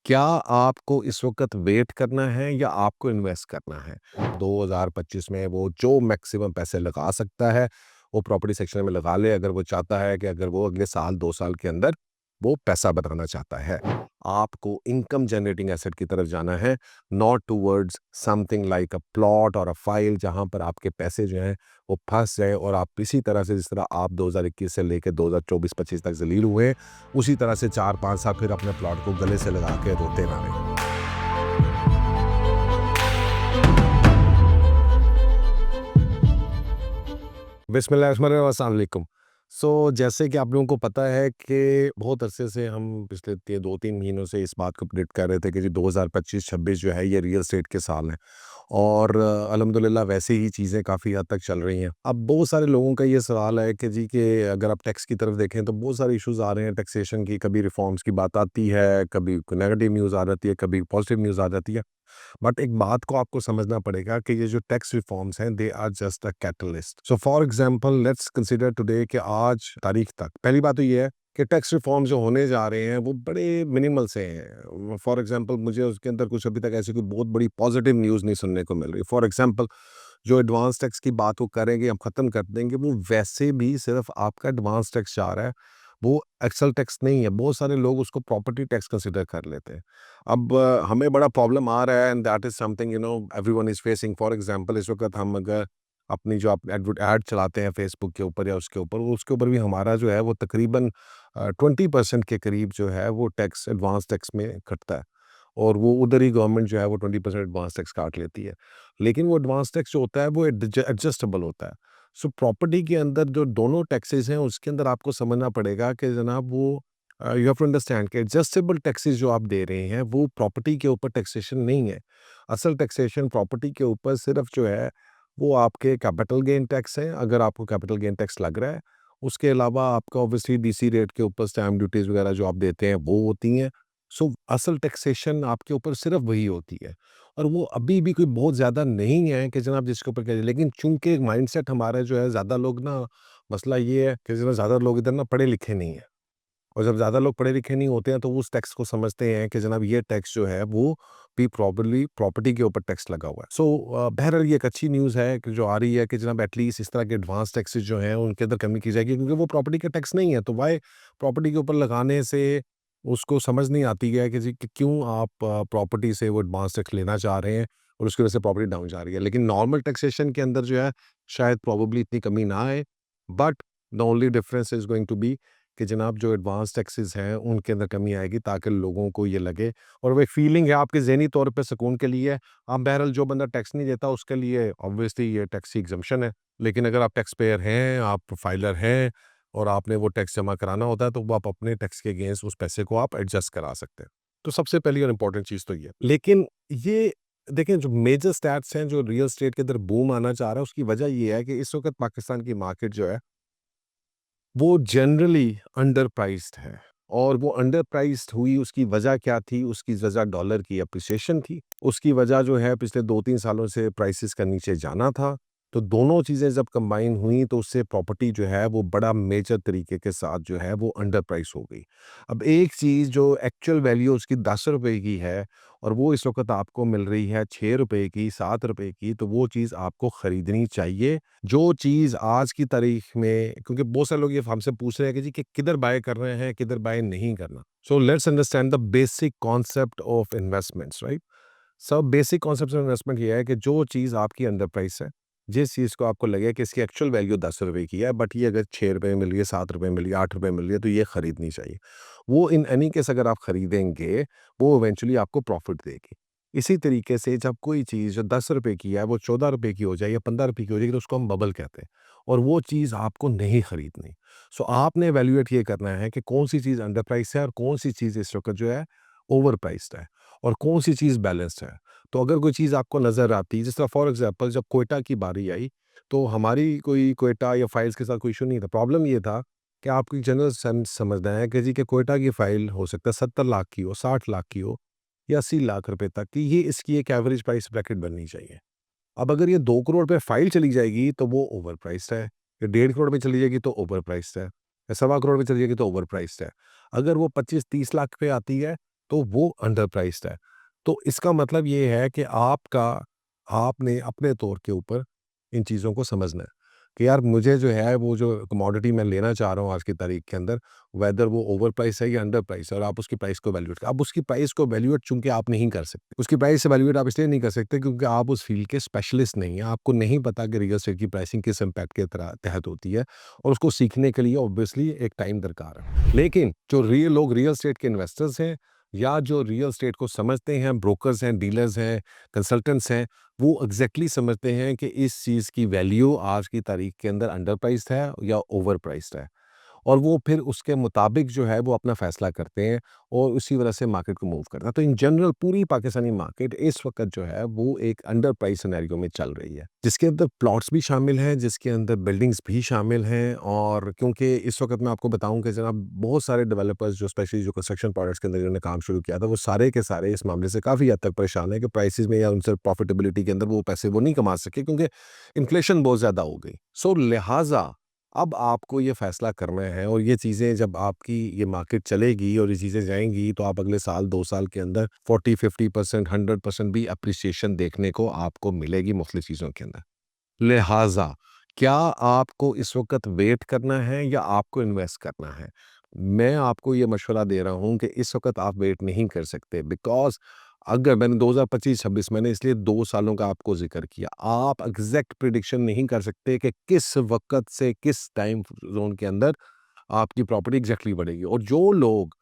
क्या आपको इस वक़्त वेट करना है या आपको इन्वेस्ट करना है? 2025 में वो जो मैक्सिमम पैसे लगा सकता है, वो प्रॉपर्टी सेक्टर में लगा ले अगर वो चाहता है कि अगर वो अगले साल 2 साल के अंदर वो पैसा बनाना चाहता है। आपको इनकम जनरेटिंग एसेट की तरफ जाना है, not towards something like a plot और अ फाइल जहाँ पर आपके पैसे जो हैं वो फँस जाएँ और आप इसी तरह से जिस तरह आप 2021 से लेके 2024-25 तक ज़लील हुए, उसी तरह से 4-5 साल फिर अपने प्लॉट को गले से लगा के रोते ना रहें। बिस्मिल्लाहिर्रहमानिर्रहीम, अस्सलाम वालेकुम। जैसे कि आप लोगों को पता है कि बहुत अरसे से हम पिछले 2-3 महीनों से इस बात को प्रेडिक्ट कर रहे थे कि जी 2025-26 जो है ये रियल एस्टेट के साल हैं और अल्हम्दुलिल्लाह वैसे ही चीज़ें काफ़ी हद तक चल रही हैं। अब बहुत सारे लोगों का ये सवाल है कि जी कि अगर आप टैक्स की तरफ देखें तो बहुत सारे इश्यूज़ आ रहे हैं टैक्सेशन की, कभी रिफॉर्म्स की बात आती है, कभी नेगेटिव न्यूज़ आ जाती है, कभी पॉजिटिव न्यूज़ आ जाती है। बट एक बात को आपको समझना पड़ेगा कि ये जो टैक्स रिफॉर्म्स हैं they are just a catalyst. So for example let's consider today कि आज तारीख तक पहली बात तो ये है कि टैक्स रिफॉर्म जो होने जा रहे हैं वो बड़े मिनिमल से हैं। फॉर एग्जांपल मुझे उसके अंदर कुछ अभी तक ऐसी कोई बहुत बड़ी पॉजिटिव न्यूज़ नहीं सुनने को मिल रही। फॉर एग्जांपल जो एडवांस टैक्स की बात वो करेंगे हम ख़त्म कर देंगे, वो वैसे भी सिर्फ आपका एडवांस टैक्स जा रहा है, वो एक्सेल टैक्स नहीं है। बहुत सारे लोग उसको प्रॉपर्टी टैक्स कंसिडर कर लेते हैं। अब हमें बड़ा प्रॉब्लम आ रहा है and that is something everyone is facing. For example इस वक़्त हम अगर अपनी जो आप ऐड चलाते हैं फेसबुक के ऊपर या उसके ऊपर, वो उसके ऊपर भी हमारा जो है वो तकरीबन 20% के करीब जो है वो टैक्स एडवांस टैक्स में कटता है और वो उधर ही गवर्नमेंट जो है वो 20% एडवांस टैक्स काट लेती है। लेकिन वो एडवांस टैक्स जो होता है वो एडजस्टेबल होता है। प्रॉपर्टी के अंदर जो दोनों टैक्सेस हैं उसके अंदर आपको समझना पड़ेगा कि जनाब वो यू हैव टू अंडरस्टैंड कि एडजस्टेबल टैक्सेस जो आप दे रहे हैं वो प्रॉपर्टी के ऊपर टैक्सेशन नहीं है। असल टैक्सेशन प्रॉपर्टी के ऊपर सिर्फ जो है वो आपके कैपिटल गेन टैक्स है, अगर आपको कैपिटल गेन टैक्स लग रहा है। उसके अलावा आपका ऑब्वियसली डीसी रेट के ऊपर स्टैम्प ड्यूटीज़ वगैरह जो आप देते हैं वो होती हैं। असल टैक्सेशन आपके ऊपर सिर्फ वही होती है और वो अभी भी कोई बहुत ज़्यादा नहीं है कि जनाब जिसके ऊपर करिए। लेकिन चूंकि माइंडसेट हमारा जो है ज़्यादा लोग ना, मसला ये है कि जनाब ज़्यादा लोग इधर ना पढ़े लिखे नहीं है और जब ज़्यादा लोग पढ़े लिखे नहीं होते हैं तो वो उस टैक्स को समझते हैं कि जनाब ये टैक्स जो है वो भी प्रॉपर्ली प्रॉपर्टी के ऊपर टैक्स लगा हुआ है। बहरहाल ये एक अच्छी न्यूज़ है कि जो आ रही है कि जनाब एटलीस्ट इस तरह के एडवांस टैक्सेस जो हैं उनके अंदर कमी की जाएगी क्योंकि वो प्रॉपर्टी का टैक्स नहीं है। तो वाई प्रॉपर्टी के ऊपर लगाने से उसको समझ नहीं आती है कि जी कि क्यों आप प्रॉपर्टी से वो एडवांस टैक्स लेना चाह रहे हैं और उसकी वजह से प्रॉपर्टी डाउन जा रही है। लेकिन नॉर्मल टैक्सेशन के अंदर जो है शायद प्रोबेबली इतनी कमी ना आए, but the only difference is going to be कि जनाब जो एडवांस टैक्सेस हैं उनके अंदर कमी आएगी ताकि लोगों को ये लगे और वो एक फीलिंग है आपके ज़हनी तौर पे सुकून के लिए है। आप बहरहाल जो बंदा टैक्स नहीं देता उसके लिए ऑब्वियसली ये टैक्स की एग्जम्पशन है। लेकिन अगर आप टैक्स पेयर हैं, आप फाइलर हैं और आपने वो टैक्स जमा कराना होता है तो वो आप अपने टैक्स के अगेंस्ट उस पैसे को आप एडजस्ट करा सकते हैं। तो सबसे पहली और इम्पोर्टेंट चीज़ तो ये। लेकिन ये देखें जो मेजर स्टैट्स हैं जो रियल एस्टेट के अंदर बूम आना चाह रहा है उसकी वजह ये है कि इस वक़्त पाकिस्तान की मार्केट जो है वो जनरली अंडर प्राइस्ड है और वो अंडर प्राइस्ड हुई उसकी वजह क्या थी? उसकी वजह डॉलर की एप्रिसिएशन थी। उसकी वजह जो है पिछले 2-3 सालों से प्राइसेस का नीचे जाना था। तो दोनों चीज़ें जब कंबाइन हुई तो उससे प्रॉपर्टी जो है वो बड़ा मेजर तरीके के साथ जो है वो अंडर प्राइस हो गई। अब एक चीज़ जो एक्चुअल वैल्यू उसकी ₹10 की है और वो इस वक़्त आपको मिल रही है ₹6 की, ₹7 की, तो वो चीज़ आपको खरीदनी चाहिए। जो चीज़ आज की तारीख में क्योंकि बहुत सारे लोग ये हमसे पूछ रहे हैं कि जी कि किधर बाय कर रहे हैं, किधर बाय नहीं करना। Let's understand the basic concept of investments, right? Basic concept of investment ये है कि जो चीज़ आपकी अंडर प्राइस है, जिस चीज़ को आपको लगे कि इसकी एक्चुअल वैल्यू ₹10 की है, बट ये अगर ₹6 मिल रही है, ₹7 मिल रही है, ₹8 मिल रही है, तो ये खरीदनी चाहिए। वो इन एनी केस अगर आप खरीदेंगे, वो इवेंचुअली आपको प्रॉफिट देगी। इसी तरीके से जब कोई चीज़ जो ₹10 की है, वो ₹14 की हो जाए या ₹15 की हो जाएगी, तो उसको हम बबल कहते हैं और वो चीज़ आपको नहीं खरीदनी। आपने इवैल्यूएट ये करना है कि कौन-सी चीज़ अंडर प्राइस है और कौन-सी चीज़ इस वक़्त जो है ओवर प्राइस्ड है और कौन-सी चीज़ बैलेंस्ड है। तो अगर कोई चीज़ आपको नज़र आती है, जिस तरह फॉर एग्ज़ाम्पल जब क्वेटा की बारी आई, तो हमारी कोई क्वेटा या फाइल्स के साथ कोई इश्यू नहीं था। प्रॉब्लम ये था कि आपको एक जनरल सेंस समझना है कि जी कि क्वेटा की फाइल हो सकता है 70 लाख की हो, 60 लाख की हो या 80 लाख रुपए तक की, ये इसकी एक एवरेज प्राइस ब्रैकेट बननी चाहिए। अब अगर ये 2 करोड़ पे फाइल चली जाएगी तो वो ओवर प्राइस्ड है, या 1.5 करोड़ पे चली जाएगी तो ओवर प्राइस्ड है, या 1.25 करोड़ पे चली जाएगी तो ओवर प्राइस्ड है। अगर वो 25-30 लाख पे आती है तो वो अंडर प्राइस्ड है। तो इसका मतलब ये है कि आपने अपने तौर के ऊपर इन चीज़ों को समझना है कि यार मुझे जो है वो जो कमोडिटी मैं लेना चाह रहा हूँ आज की तारीख के अंदर, वेदर वो ओवर प्राइस है या अंडर प्राइस है, और आप उसकी प्राइस को वैल्यूएट अब उसकी प्राइस को वैल्यूएट चूंकि आप नहीं कर सकते, उसकी प्राइस से वैल्यूएट आप इसलिए नहीं कर सकते क्योंकि आप उस फील्ड के स्पेशलिस्ट नहीं हैं, आपको नहीं पता कि रियल एस्टेट की प्राइसिंग किस इम्पैक्ट के तहत होती है, और उसको सीखने के लिए ऑब्वियसली एक टाइम दरकार है। लेकिन जो रियल एस्टेट के इन्वेस्टर्स हैं या जो रियल एस्टेट को समझते हैं, ब्रोकर्स हैं, डीलर्स हैं, कंसल्टेंट्स हैं, वो एग्जैक्टली समझते हैं कि इस चीज़ की वैल्यू आज की तारीख के अंदर अंडर प्राइस्ड है या ओवर प्राइस्ड है, और वो फिर उसके मुताबिक जो है वो अपना फैसला करते हैं और उसी वजह से मार्केट को मूव करता है। तो इन जनरल पूरी पाकिस्तानी मार्केट इस वक्त जो है वो एक अंडर प्राइस सिनेरियो में चल रही है, जिसके अंदर प्लॉट्स भी शामिल हैं, जिसके अंदर बिल्डिंग्स भी शामिल हैं। और क्योंकि इस वक्त मैं आपको बताऊं कि जनाब बहुत सारे डेवलपर्स जो स्पेशली जो कंस्ट्रक्शन प्रोजेक्ट्स के अंदर जिन्होंने काम शुरू किया था, वो सारे के सारे इस मामले से काफ़ी हद तक परेशान है कि प्राइसेस में या उनसे प्रॉफिटेबिलिटी के अंदर वो पैसे वो नहीं कमा सके क्योंकि इन्फ्लेशन बहुत ज़्यादा हो गई। सो लिहाजा अब आपको ये फैसला करना है, और ये चीज़ें जब आपकी ये मार्केट चलेगी और ये चीज़ें जाएँगी तो आप अगले साल 2 साल के अंदर 40-50% 100% भी एप्रिसिएशन देखने को आपको मिलेगी मुख्तलिफ चीज़ों के अंदर। लिहाजा क्या आपको इस वक़्त वेट करना है या आपको इन्वेस्ट करना है? मैं आपको ये मशवरा दे रहा हूँ कि इस वक़्त आप वेट नहीं कर सकते, बिकॉज़ अगर मैंने 2025-26 मैंने इसलिए 2 सालों का आपको ज़िक्र किया। आप एग्ज़ैक्ट प्रेडिक्शन नहीं कर सकते कि किस वक़्त से किस टाइम ज़ोन के अंदर आपकी प्रॉपर्टी एग्ज़ैक्टली बढ़ेगी, और जो लोग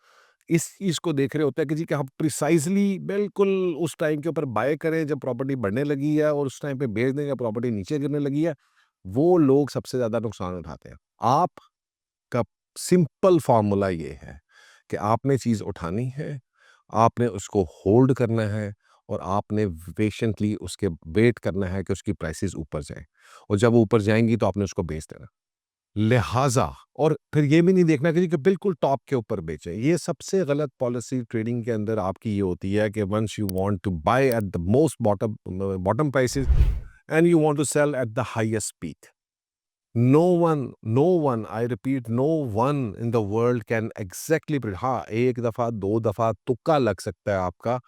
इस चीज़ को देख रहे होते हैं कि जी कि हम प्रिसाइज़ली बिल्कुल उस टाइम के ऊपर बाय करें जब प्रॉपर्टी बढ़ने लगी है और उस टाइम पे बेच दें जब प्रॉपर्टी नीचे गिरने लगी है, वो लोग सबसे ज़्यादा नुकसान उठाते हैं। आपका सिंपल फ़ॉर्मूला ये है कि आपने चीज़ उठानी है, आपने उसको होल्ड करना है, और आपने पेशेंटली उसके वेट करना है कि उसकी प्राइसेज़ ऊपर जाएँ, और जब वो ऊपर जाएँगी तो आपने उसको बेच देना। लिहाजा और फिर ये भी नहीं देखना कि जी कि बिल्कुल टॉप के ऊपर बेचें। ये सबसे गलत पॉलिसी ट्रेडिंग के अंदर आपकी ये होती है कि once you want to buy at the most bottom prices and you want to sell at the highest peak. No one, I repeat, no one in the world can exactly हाँ, एक दफ़ा, दो दफ़ा तुक्का लग सकता है आपका,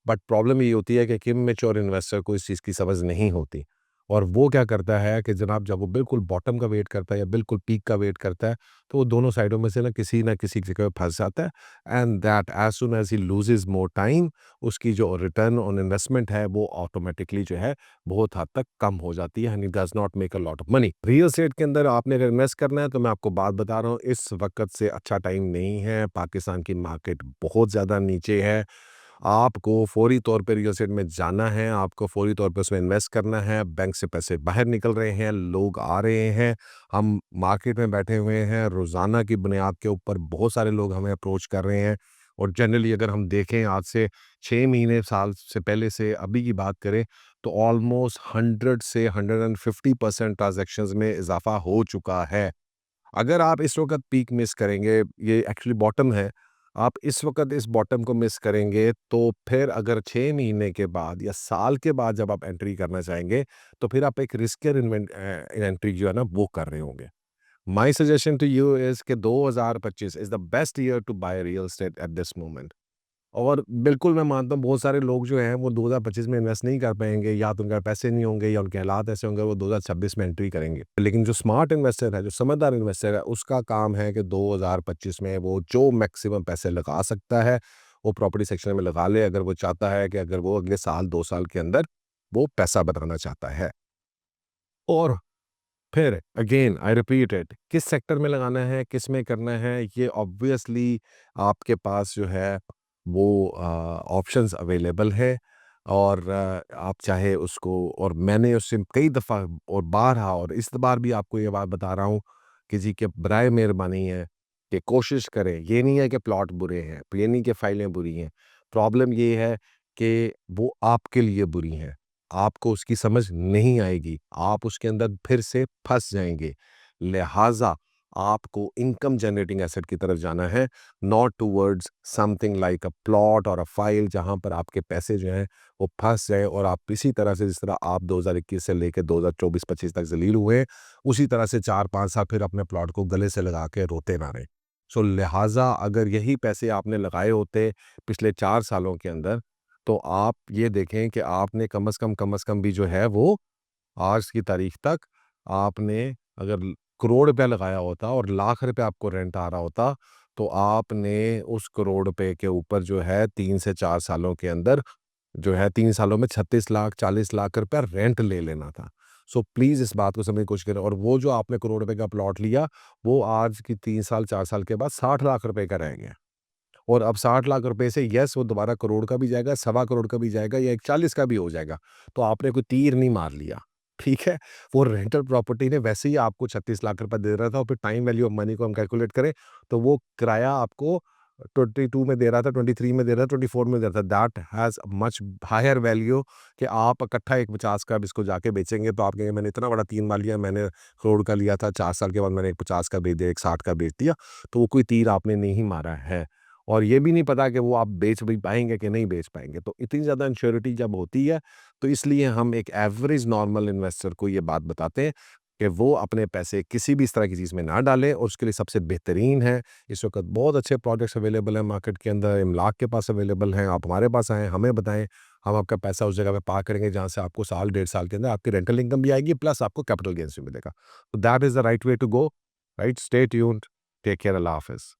बट प्रॉब्लम ये होती है कि इमैच्योर इन्वेस्टर को इस चीज़ की समझ नहीं होती। और वो क्या करता है कि जनाब जब वो बिल्कुल बॉटम का वेट करता है या बिल्कुल पीक का वेट करता है, तो वो दोनों साइडों में से ना किसी जगह पे फँस जाता है, and that as soon as he loses more time, उसकी जो रिटर्न ऑन इन्वेस्टमेंट है, वो ऑटोमैटिकली जो है बहुत हद तक कम हो जाती है, and he does not make a lot of money. Real estate के अंदर आपने अगर इन्वेस्ट करना है तो मैं आपको बात बता रहा हूँ, इस वक़्त से अच्छा टाइम नहीं है। पाकिस्तान की मार्केट बहुत ज़्यादा नीचे है। आपको फौरी तौर पे रियल एस्टेट में जाना है, आपको फौरी तौर पे उसमें इन्वेस्ट करना है। बैंक से पैसे बाहर निकल रहे हैं, लोग आ रहे हैं, हम मार्केट में बैठे हुए हैं, रोज़ाना की बुनियाद के ऊपर बहुत सारे लोग हमें अप्रोच कर रहे हैं, और जनरली अगर हम देखें आज से 6 महीने, साल से पहले से अभी की बात करें तो ऑलमोस्ट 100 से 150% ट्रांज़ैक्शंस में इज़ाफ़ा हो चुका है। अगर आप इस वक़्त पीक मिस करेंगे, ये एक्चुअली बॉटम है, आप इस वक़्त इस बॉटम को मिस करेंगे, तो फिर अगर 6 महीने के बाद या साल के बाद जब आप एंट्री करना चाहेंगे, तो फिर आप एक रिस्कियर एंट्री जो है ना, वो कर रहे होंगे। My suggestion to you is कि 2025 is the best year to buy real estate at this moment. और बिल्कुल मैं मानता हूँ बहुत सारे लोग जो हैं वो 2025 में इन्वेस्ट नहीं कर पाएँगे, या तो उनके पास पैसे नहीं होंगे या उनके हालात ऐसे होंगे, वो 2026 में एंट्री करेंगे। लेकिन जो स्मार्ट इन्वेस्टर है, जो समझदार इन्वेस्टर है, उसका काम है कि 2025 में वो जो मैक्सिमम पैसे लगा सकता है, वो प्रॉपर्टी सेक्टर में लगा ले, अगर वो चाहता है कि अगर वो अगले साल 2 साल के अंदर वो पैसा बनाना चाहता है। और फिर अगेन आई रिपीट इट, किस सेक्टर में लगाना है, किस में करना है, ये ऑब्वियसली आपके पास जो है वो ऑप्शंस अवेलेबल है। और आप चाहे उसको, और मैंने उससे कई दफ़ा और बारहा, और इस बार भी आपको ये बात बता रहा हूँ कि जी कि बराए मेहरबानी है कि कोशिश करें। ये नहीं है कि प्लॉट बुरे हैं, ये नहीं कि फाइलें बुरी हैं, प्रॉब्लम ये है कि वो आपके लिए बुरी हैं, आपको उसकी समझ नहीं आएगी, आप उसके अंदर फिर से फँस जाएँगे। लिहाज़ा आपको इनकम जनरेटिंग एसेट की तरफ जाना है, not towards something like a plot और अ फाइल जहाँ पर आपके पैसे जो हैं वो फँस जाएँ, और आप इसी तरह से जिस तरह आप 2021 से लेके 2024-25 तक ज़लील हुए, उसी तरह से 4-5 साल फिर अपने प्लॉट को गले से लगा के रोते ना रहें। सो लिहाजा अगर यही पैसे आपने लगाए होते पिछले 4 सालों के अंदर, तो आप ये देखें कि आपने कम से कम भी जो है वो आज की तारीख तक आपने अगर करोड़ रुपया लगाया होता और लाख रुपए आपको रेंट आ रहा होता, तो आपने उस करोड़ रुपए के ऊपर जो है 3 से 4 सालों के अंदर जो है 3 सालों में 36 लाख 40 लाख रुपया रेंट ले लेना था। सो प्लीज़ इस बात को समझने की कोशिश करें और वो जो आपने करोड़ रुपए का प्लॉट लिया, वो आज की 3 साल 4 साल के बाद 60 लाख रुपए का रह गया। और अब 60 लाख रुपए से यस वो दोबारा करोड़ का भी जाएगा, सवा करोड़ का भी जाएगा या एक 40 का भी हो जाएगा। तो आपने कोई तीर नहीं मार लिया, ठीक है? वो रेंटल प्रॉपर्टी ने वैसे ही आपको 36 लाख रुपए दे रहा था और फिर टाइम वैल्यू ऑफ मनी को हम कैलकुलेट करें, तो वो किराया आपको 22 में दे रहा था, 23 में दे रहा था, 24 में दे रहा था। That has much higher value कि आप इकट्ठा एक 50 का अब इसको जाके बेचेंगे, तो आप कहेंगे मैंने इतना बड़ा 3 मार लिया, मैंने करोड़ का लिया था, 4 साल के बाद मैंने एक 50 का बेच दिया, एक 60 का बेच दिया। तो वो कोई तीर आपने नहीं मारा है। और ये भी नहीं पता कि वो आप बेच भी पाएँगे कि नहीं बेच पाएँगे। तो इतनी ज़्यादा इनश्योरिटी जब होती है, तो इसलिए हम एक एवरेज नॉर्मल इन्वेस्टर को ये बात बताते हैं कि वो अपने पैसे किसी भी इस तरह की चीज़ में ना डालें और उसके लिए सबसे बेहतरीन है, इस वक़्त बहुत अच्छे प्रोजेक्ट्स अवेलेबल हैं मार्केट के अंदर, इमलाक के पास अवेलेबल हैं, आप हमारे पास आएँ, हमें बताएँ, हम आपका पैसा उस जगह पे पार्क करेंगे जहाँ से आपको साल, डेढ़ साल के अंदर आपकी रेंटल इनकम भी आएगी, प्लस आपको कैपिटल गेन्स भी मिलेगा। तो that is the right way to go, right? Stay tuned, take care, अल्लाह हाफ़िज़।